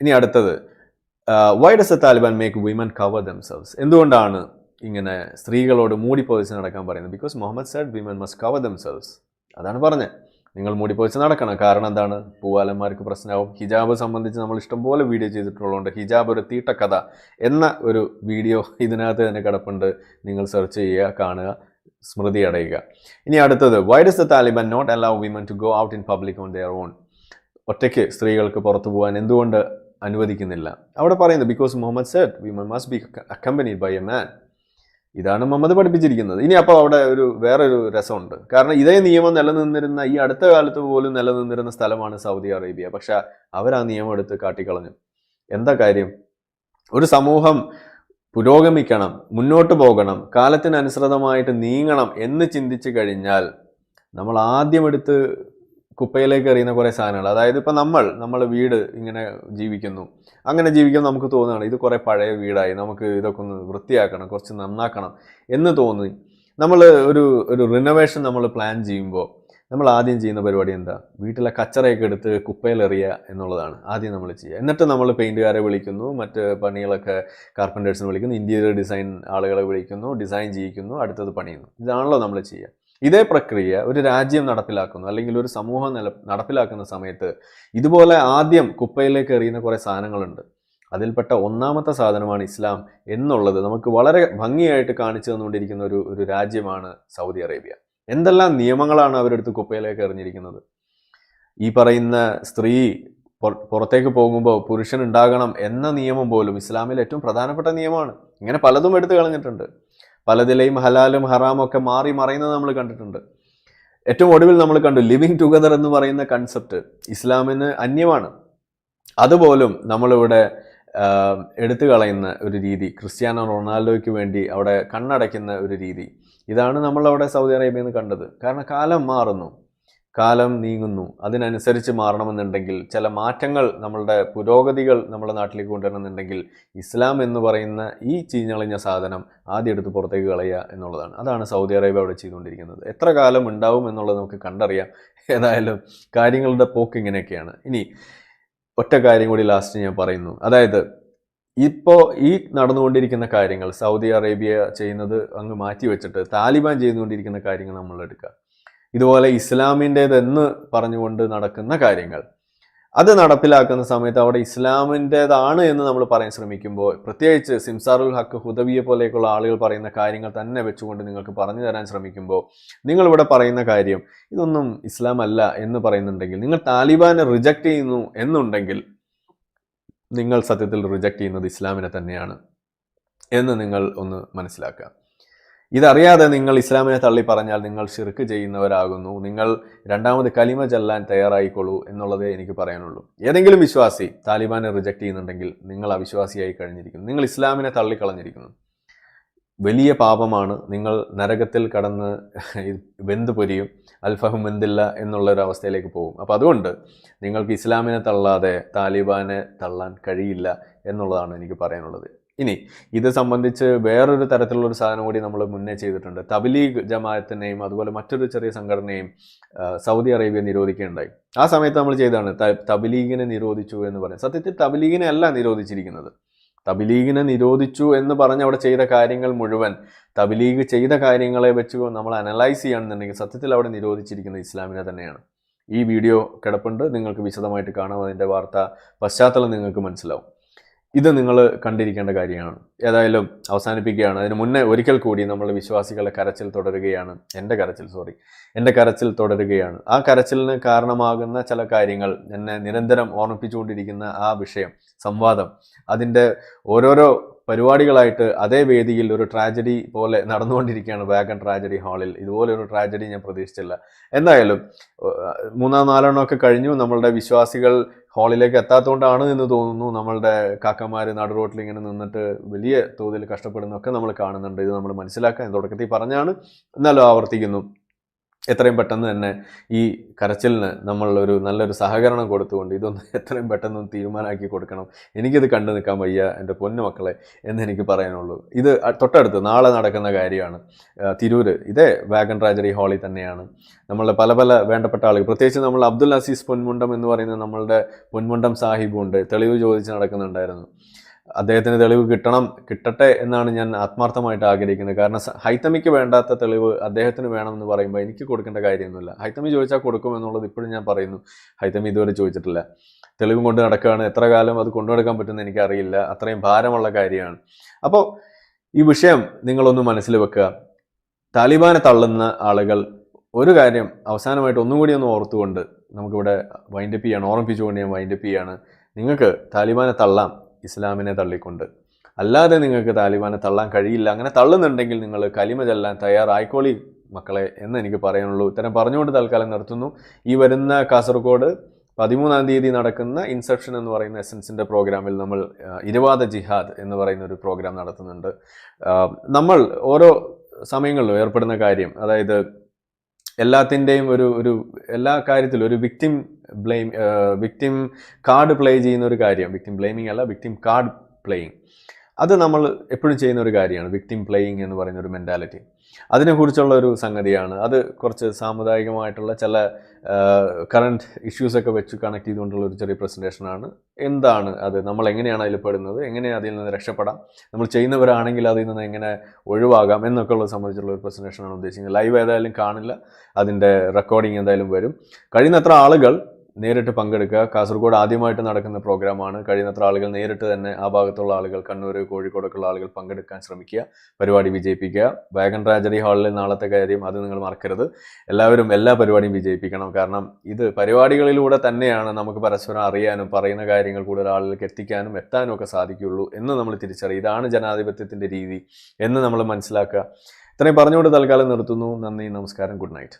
ഇനി അടുത്തത്, why does the Taliban make women cover themselves? എന്തുകൊണ്ടാണ് ഇങ്ങനെ സ്ത്രീകളോട് മൂടി പൊതിച്ച് നടക്കാൻ പറയുന്നത്? Because Muhammad said women must cover themselves. അതാണ് പറഞ്ഞത്, നിങ്ങൾ മൂടി പൊതിച്ച് നടക്കണം. കാരണം എന്താണ്? പൂവാലന്മാർക്ക് പ്രശ്നമാവും. ഹിജാബ് സംബന്ധിച്ച് നമ്മൾ ഇഷ്ടംപോലെ വീഡിയോ ചെയ്തിട്ടുള്ളതുകൊണ്ട് ഹിജാബ് ഒരു തീട്ടക്കഥ എന്ന ഒരു വീഡിയോ ഇതിനകത്ത് തന്നെ കിടപ്പുണ്ട്. നിങ്ങൾ സെർച്ച് ചെയ്യുക, കാണുക, സ്മൃതി അടയുക. ഇനി അടുത്തത്, why does the Taliban not allow women to go out in public on their own? ഒറ്റയ്ക്ക് സ്ത്രീകൾക്ക് പുറത്തു പോകാൻ എന്തുകൊണ്ട് അനുവദിക്കുന്നില്ല? അവിടെ പറയുന്നത് because Muhammad said women must be accompanied by a man. ഇതാണ് മുഹമ്മദ് പഠിപ്പിച്ചിരിക്കുന്നത്. ഇനി അപ്പോൾ അവിടെ വേറൊരു രസമുണ്ട്. കാരണം ഇതേ നിയമം നിലനിന്നിരുന്ന, ഈ അടുത്ത കാലത്ത് പോലും നിലനിന്നിരുന്ന സ്ഥലമാണ് സൗദി അറേബ്യ. പക്ഷെ അവർ ആ നിയമം എടുത്ത് കാട്ടിക്കളഞ്ഞു. എന്താ കാര്യം? ഒരു സമൂഹം പുരോഗമിക്കണം, മുന്നോട്ട് പോകണം, കാലത്തിനനുസൃതമായിട്ട് നീങ്ങണം എന്ന് ചിന്തിച്ചു കഴിഞ്ഞാൽ നമ്മൾ ആദ്യം എടുത്ത് കുപ്പയിലേക്ക് എറിയുന്ന കുറേ സാധനങ്ങൾ. അതായത് ഇപ്പം നമ്മൾ വീട് ഇങ്ങനെ ജീവിക്കുന്നു, അങ്ങനെ ജീവിക്കുമ്പോൾ നമുക്ക് തോന്നുകയാണ് ഇത് കുറേ പഴയ വീടായി, നമുക്ക് ഇതൊക്കെ ഒന്ന് വൃത്തിയാക്കണം, കുറച്ച് നന്നാക്കണം എന്ന് തോന്നി നമ്മൾ ഒരു റിനോവേഷൻ നമ്മൾ പ്ലാൻ ചെയ്യുമ്പോൾ നമ്മൾ ആദ്യം ചെയ്യുന്ന പരിപാടി എന്താ? വീട്ടിലെ കച്ചറയൊക്കെ എടുത്ത് കുപ്പയിലെറിയുക എന്നുള്ളതാണ് ആദ്യം നമ്മൾ ചെയ്യുക. എന്നിട്ട് നമ്മൾ പെയിൻറ്റുകാരെ വിളിക്കുന്നു, മറ്റ് പണികളൊക്കെ കാർപ്പൻറ്റേഴ്സിനെ വിളിക്കുന്നു, ഇൻറ്റീരിയർ ഡിസൈൻ ആളുകളെ വിളിക്കുന്നു, ഡിസൈൻ ചെയ്യിക്കുന്നു, അടുത്തത് പണിയുന്നു. ഇതാണല്ലോ നമ്മൾ ചെയ്യുക. ഇതേ പ്രക്രിയ ഒരു രാജ്യം നടപ്പിലാക്കുന്നു അല്ലെങ്കിൽ ഒരു സമൂഹം നടപ്പിലാക്കുന്ന സമയത്ത് ഇതുപോലെ ആദ്യം കുപ്പയിലേക്ക് എറിയുന്ന കുറേ സാധനങ്ങളുണ്ട്. അതിൽപ്പെട്ട ഒന്നാമത്തെ സാധനമാണ് ഇസ്ലാം എന്നുള്ളത് നമുക്ക് വളരെ ഭംഗിയായിട്ട് കാണിച്ചു തന്നുകൊണ്ടിരിക്കുന്ന ഒരു രാജ്യമാണ് സൗദി അറേബ്യ. എന്തെല്ലാം നിയമങ്ങളാണ് അവരെടുത്ത് കുപ്പയിലേക്ക് എറിഞ്ഞിരിക്കുന്നത്. ഈ പറയുന്ന സ്ത്രീ പുറത്തേക്ക് പോകുമ്പോൾ പുരുഷൻ ഉണ്ടാകണം എന്ന നിയമം പോലും ഇസ്ലാമിലെ ഏറ്റവും പ്രധാനപ്പെട്ട നിയമമാണ്. ഇങ്ങനെ പലതും എടുത്തു കളഞ്ഞിട്ടുണ്ട്. പലതിലെയും ഹലാലും ഹറാമും ഒക്കെ മാറി മറയുന്നത് നമ്മൾ കണ്ടിട്ടുണ്ട്. ഏറ്റവും ഒടുവിൽ നമ്മൾ കണ്ടു ലിവിങ് ടുഗദർ എന്ന് പറയുന്ന കൺസെപ്റ്റ് ഇസ്ലാമിന് അന്യമാണ്. അതുപോലും നമ്മളിവിടെ എടുത്തു കളയുന്ന ഒരു രീതി, ക്രിസ്ത്യാനോ റൊണാൾഡോയ്ക്ക് വേണ്ടി അവിടെ കണ്ണടയ്ക്കുന്ന ഒരു രീതി, ഇതാണ് നമ്മളവിടെ സൗദി അറേബ്യയിൽ നിന്ന് കണ്ടത്. കാരണം കാലം മാറുന്നു, കാലം നീങ്ങുന്നു. അതിനനുസരിച്ച് മാറണമെന്നുണ്ടെങ്കിൽ ചില മാറ്റങ്ങൾ, നമ്മളുടെ പുരോഗതികൾ നമ്മുടെ നാട്ടിലേക്ക് കൊണ്ടുവരണമെന്നുണ്ടെങ്കിൽ ഇസ്ലാം എന്ന് പറയുന്ന ഈ ചീഞ്ഞളിഞ്ഞ സാധനം ആദ്യം എടുത്ത് പുറത്തേക്ക് കളയുക എന്നുള്ളതാണ്. അതാണ് സൗദി അറേബ്യ അവിടെ ചെയ്തുകൊണ്ടിരിക്കുന്നത്. എത്ര കാലം ഉണ്ടാവും എന്നുള്ളത് നമുക്ക് കണ്ടറിയാം. ഏതായാലും കാര്യങ്ങളുടെ പോക്ക് ഇങ്ങനെയൊക്കെയാണ്. ഇനി ഒറ്റ കാര്യം കൂടി ലാസ്റ്റ് ഞാൻ പറയുന്നു. അതായത് ഇപ്പോൾ ഈ നടന്നുകൊണ്ടിരിക്കുന്ന കാര്യങ്ങൾ സൗദി അറേബ്യ ചെയ്യുന്നത് അങ്ങ് മാറ്റി വെച്ചിട്ട് താലിബാൻ ചെയ്തുകൊണ്ടിരിക്കുന്ന കാര്യങ്ങൾ നമ്മൾ എടുക്കുക. ഇതുപോലെ ഇസ്ലാമിൻ്റേതെന്ന് പറഞ്ഞുകൊണ്ട് നടക്കുന്ന കാര്യങ്ങൾ അത് നടപ്പിലാക്കുന്ന സമയത്ത് അവിടെ ഇസ്ലാമിൻ്റേതാണ് എന്ന് നമ്മൾ പറയാൻ ശ്രമിക്കുമ്പോൾ, പ്രത്യേകിച്ച് സിംസാറുൽ ഹക്ക് ഹുദവിയെ പോലെയൊക്കെയുള്ള ആളുകൾ പറയുന്ന കാര്യങ്ങൾ തന്നെ വെച്ചുകൊണ്ട് നിങ്ങൾക്ക് പറഞ്ഞു തരാൻ ശ്രമിക്കുമ്പോൾ നിങ്ങളിവിടെ പറയുന്ന കാര്യം ഇതൊന്നും ഇസ്ലാം അല്ല എന്ന് പറയുന്നുണ്ടെങ്കിൽ, നിങ്ങൾ താലിബാനെ റിജക്റ്റ് ചെയ്യുന്നു എന്നുണ്ടെങ്കിൽ നിങ്ങൾ സത്യത്തിൽ റിജക്റ്റ് ചെയ്യുന്നത് ഇസ്ലാമിനെ തന്നെയാണ് എന്ന് നിങ്ങൾ ഒന്ന് മനസ്സിലാക്കുക. ഇതറിയാതെ നിങ്ങൾ ഇസ്ലാമിനെ തള്ളി പറഞ്ഞാൽ നിങ്ങൾ ശിർക്ക് ചെയ്യുന്നവരാകുന്നു. നിങ്ങൾ രണ്ടാമത് കലിമ ചൊല്ലാൻ തയ്യാറായിക്കൊള്ളൂ എന്നുള്ളതേ എനിക്ക് പറയാനുള്ളൂ. ഏതെങ്കിലും വിശ്വാസി താലിബാനെ റിജക്റ്റ് ചെയ്യുന്നുണ്ടെങ്കിൽ നിങ്ങൾ അവിശ്വാസിയായി കഴിഞ്ഞിരിക്കുന്നു, നിങ്ങൾ ഇസ്ലാമിനെ തള്ളിക്കളഞ്ഞിരിക്കുന്നു. വലിയ പാപമാണ്. നിങ്ങൾ നരകത്തിൽ കടന്ന് വെന്ത് പൊരിയും, അൽഫഹം വെന്തില്ല എന്നുള്ളൊരവസ്ഥയിലേക്ക് പോകും. അപ്പോൾ അതുകൊണ്ട് നിങ്ങൾക്ക് ഇസ്ലാമിനെ തള്ളാതെ താലിബാനെ തള്ളാൻ കഴിയില്ല എന്നുള്ളതാണ് എനിക്ക് പറയാനുള്ളത്. ഇനി ഇത് സംബന്ധിച്ച് വേറൊരു തരത്തിലുള്ളൊരു സാധനം കൂടി നമ്മൾ മുന്നേ ചെയ്തിട്ടുണ്ട്. തബ്ലീഗ് ജമാഅത്തിനെയും അതുപോലെ മറ്റൊരു ചെറിയ സംഘടനയും സൗദി അറേബ്യ നിരോധിക്കുകയുണ്ടായി. ആ സമയത്ത് നമ്മൾ ചെയ്തതാണ് തബ്ലീഗിനെ നിരോധിച്ചു എന്ന് പറയും. സത്യത്തിൽ തബ്ലീഗിനെ അല്ല നിരോധിച്ചിരിക്കുന്നത്. തബ്ലീഗിനെ നിരോധിച്ചു എന്ന് പറഞ്ഞ് അവിടെ ചെയ്ത കാര്യങ്ങൾ മുഴുവൻ തബ്ലീഗ് ചെയ്ത കാര്യങ്ങളെ വെച്ച് നമ്മൾ അനലൈസ് ചെയ്യുകയാണെന്നുണ്ടെങ്കിൽ സത്യത്തിൽ അവിടെ നിരോധിച്ചിരിക്കുന്നത് ഇസ്ലാമിനെ തന്നെയാണ്. ഈ വീഡിയോ കിടപ്പുണ്ട്, നിങ്ങൾക്ക് വിശദമായിട്ട് കാണാം. അതിൻ്റെ വാർത്താ പശ്ചാത്തലം നിങ്ങൾക്ക് മനസ്സിലാവും. ഇത് നിങ്ങൾ കണ്ടിരിക്കേണ്ട കാര്യമാണ്. ഏതായാലും അവസാനിപ്പിക്കുകയാണ്. അതിന് മുന്നേ ഒരിക്കൽ കൂടി നമ്മൾ വിശ്വാസികളെ കരച്ചിൽ തുടരുകയാണ്. എൻ്റെ കരച്ചിൽ തുടരുകയാണ്. ആ കരച്ചിലിന് കാരണമാകുന്ന ചില കാര്യങ്ങൾ എന്നെ നിരന്തരം ഓർമ്മിപ്പിച്ചുകൊണ്ടിരിക്കുന്ന ആ വിഷയം, സംവാദം, അതിൻ്റെ ഓരോരോ പരിപാടികളായിട്ട് അതേ വേദിയിൽ ഒരു ട്രാജഡി പോലെ നടന്നുകൊണ്ടിരിക്കുകയാണ്. വാഗൺ ട്രാജഡി ഹാളിൽ ഇതുപോലെ ഒരു ട്രാജഡി ഞാൻ പ്രതീക്ഷിച്ചില്ല. എന്തായാലും 3-4 ഒക്കെ കഴിഞ്ഞു. നമ്മളുടെ വിശ്വാസികൾ ഹാളിലേക്ക് എത്താത്തതുകൊണ്ടാണ് എന്ന് തോന്നുന്നു. നമ്മളുടെ കാക്കമാർ നടു റോട്ടിൽ ഇങ്ങനെ നിന്നിട്ട് വലിയ തോതിൽ കഷ്ടപ്പെടുന്നതൊക്കെ നമ്മൾ കാണുന്നുണ്ട്. ഇത് നമ്മൾ മനസ്സിലാക്കാൻ തുടക്കത്തിൽ പറഞ്ഞാണ്, എന്നാലും ആവർത്തിക്കുന്നു. എത്രയും പെട്ടെന്ന് തന്നെ ഈ കരച്ചിലിന് നമ്മൾ ഒരു നല്ലൊരു സഹകരണം കൊടുത്തുകൊണ്ട് ഇതൊന്ന് എത്രയും പെട്ടെന്ന് തീരുമാനമാക്കി കൊടുക്കണം. എനിക്കിത് കണ്ടു നിൽക്കാൻ വയ്യ എൻ്റെ പൊന്നു മക്കളെ എന്ന് എനിക്ക് പറയാനുള്ളൂ. ഇത് തൊട്ടടുത്ത് നാളെ നടക്കുന്ന കാര്യമാണ്. തിരൂര് ഇതേ വാഗൺ ട്രാജഡി ഹാളിൽ തന്നെയാണ്. നമ്മളുടെ പല പല വേണ്ടപ്പെട്ട ആളുകൾ, പ്രത്യേകിച്ച് നമ്മൾ അബ്ദുൽ അസീസ് പൊന്മുണ്ടം എന്ന് പറയുന്ന നമ്മളുടെ പൊന്മുണ്ടം സാഹിബുണ്ട്, തെളിവ് ചോദിച്ച് നടക്കുന്നുണ്ടായിരുന്നു. അദ്ദേഹത്തിന് തെളിവ് കിട്ടട്ടെ എന്നാണ് ഞാൻ ആത്മാർത്ഥമായിട്ട് ആഗ്രഹിക്കുന്നത്. കാരണം ഹൈത്തമിക്ക് വേണ്ടാത്ത തെളിവ് അദ്ദേഹത്തിന് വേണമെന്ന് പറയുമ്പോൾ എനിക്ക് കൊടുക്കേണ്ട കാര്യമൊന്നുമില്ല. ഹൈത്തമി ചോദിച്ചാൽ കൊടുക്കും എന്നുള്ളത് ഇപ്പോഴും ഞാൻ പറയുന്നു. ഹൈത്തമി ഇതുവരെ ചോദിച്ചിട്ടില്ല. തെളിവ് കൊണ്ട് നടക്കുകയാണ്. എത്ര കാലം അത് കൊണ്ടുനടക്കാൻ പറ്റുമെന്ന് എനിക്കറിയില്ല. അത്രയും ഭാരമുള്ള കാര്യമാണ്. അപ്പോൾ ഈ വിഷയം നിങ്ങളൊന്ന് മനസ്സിൽ വെക്കുക. താലിബാനെ തള്ളുന്ന ആളുകൾ ഒരു കാര്യം അവസാനമായിട്ട് ഒന്നും കൂടി ഒന്ന് ഓർത്തുകൊണ്ട് നമുക്കിവിടെ വൈൻഡപ്പ് ചെയ്യാണ്, ഓർമ്മിപ്പിച്ചുകൊണ്ട് ഞാൻ വൈൻഡപ്പ് ചെയ്യാണ്. നിങ്ങൾക്ക് താലിബാനെ തള്ളാം ഇസ്ലാമിനെ തള്ളിക്കൊണ്ട്, അല്ലാതെ നിങ്ങൾക്ക് താലിബാനെ തള്ളാൻ കഴിയില്ല. അങ്ങനെ തള്ളുന്നുണ്ടെങ്കിൽ നിങ്ങൾ കലിമ ചെല്ലാൻ തയ്യാറായിക്കോളി മക്കളെ എന്ന് എനിക്ക് പറയാനുള്ളൂ. ഇത്തരം പറഞ്ഞുകൊണ്ട് തൽക്കാലം നിർത്തുന്നു. ഈ വരുന്ന കാസർഗോഡ് 13-ാം തീയതി നടക്കുന്ന ഇൻസെപ്ഷൻ എന്ന് പറയുന്ന എസൻസിൻ്റെ പ്രോഗ്രാമിൽ നമ്മൾ ഇരുവാദ ജിഹാദ് എന്ന് പറയുന്ന ഒരു പ്രോഗ്രാം നടത്തുന്നുണ്ട്. നമ്മൾ ഓരോ സമയങ്ങളിലും ഏർപ്പെടുന്ന കാര്യം, അതായത് എല്ലാത്തിൻ്റെയും ഒരു എല്ലാ കാര്യത്തിലും ഒരു വിക്ടിം കാർഡ് പ്ലേ ചെയ്യുന്ന ഒരു കാര്യം. വിക്ടിം ബ്ലെയിമിംഗ് അല്ല, വിക്ടിം കാർഡ് പ്ലേയിങ്. അത് നമ്മൾ എപ്പോഴും ചെയ്യുന്ന ഒരു കാര്യമാണ്, വിക്ടിം പ്ലേയിങ് എന്ന് പറയുന്ന ഒരു മെൻറ്റാലിറ്റി. അതിനെക്കുറിച്ചുള്ള ഒരു സംഗതിയാണ്. അത് കുറച്ച് സാമുദായികമായിട്ടുള്ള ചില കറണ്ട് ഇഷ്യൂസൊക്കെ വെച്ച് കണക്ട് ചെയ്തുകൊണ്ടുള്ള ഒരു ചെറിയ പ്രസൻറ്റേഷനാണ്. എന്താണ് അത്, നമ്മൾ എങ്ങനെയാണ് അതിൽ പെടുന്നത്, എങ്ങനെ അതിൽ നിന്ന് രക്ഷപ്പെടാം, നമ്മൾ ചെയ്യുന്നവരാണെങ്കിൽ അതിൽ നിന്ന് എങ്ങനെ ഒഴിവാകാം എന്നൊക്കെ ഉള്ളത് സംബന്ധിച്ചുള്ള ഒരു പ്രസൻറ്റേഷനാണ് ഉദ്ദേശിക്കുന്നത്. ലൈവ് ഏതായാലും കാണില്ല, അതിൻ്റെ റെക്കോർഡിംഗ് എന്തായാലും വരും. കഴിയുന്നത്ര ആളുകൾ നേരിട്ട് പങ്കെടുക്കുക. കാസർഗോഡ് ആദ്യമായിട്ട് നടക്കുന്ന പ്രോഗ്രാമാണ്. കഴിയുന്നത്ര ആളുകൾ നേരിട്ട് തന്നെ ആ ഭാഗത്തുള്ള ആളുകൾ, കണ്ണൂർ കോഴിക്കോടൊക്കെയുള്ള ആളുകൾ പങ്കെടുക്കാൻ ശ്രമിക്കുക, പരിപാടി വിജയിപ്പിക്കുക. വാഗൺ ട്രാജഡി ഹാളിൽ നാളത്തെ കാര്യം അത് നിങ്ങൾ മറക്കരുത്. എല്ലാവരും എല്ലാ പരിപാടിയും വിജയിപ്പിക്കണം. കാരണം ഇത് പരിപാടികളിലൂടെ തന്നെയാണ് നമുക്ക് പരസ്പരം അറിയാനും പറയുന്ന കാര്യങ്ങൾ കൂടുതൽ ആളുകൾക്ക് എത്താനും ഒക്കെ സാധിക്കുകയുള്ളൂ എന്ന് നമ്മൾ തിരിച്ചറിയുക. ഇതാണ് ജനാധിപത്യത്തിൻ്റെ രീതി എന്ന് നമ്മൾ മനസ്സിലാക്കുക. ഇത്രയും പറഞ്ഞുകൊണ്ട് തൽക്കാലം നിർത്തുന്നു. നന്ദി, നമസ്കാരം, ഗുഡ് നൈറ്റ്.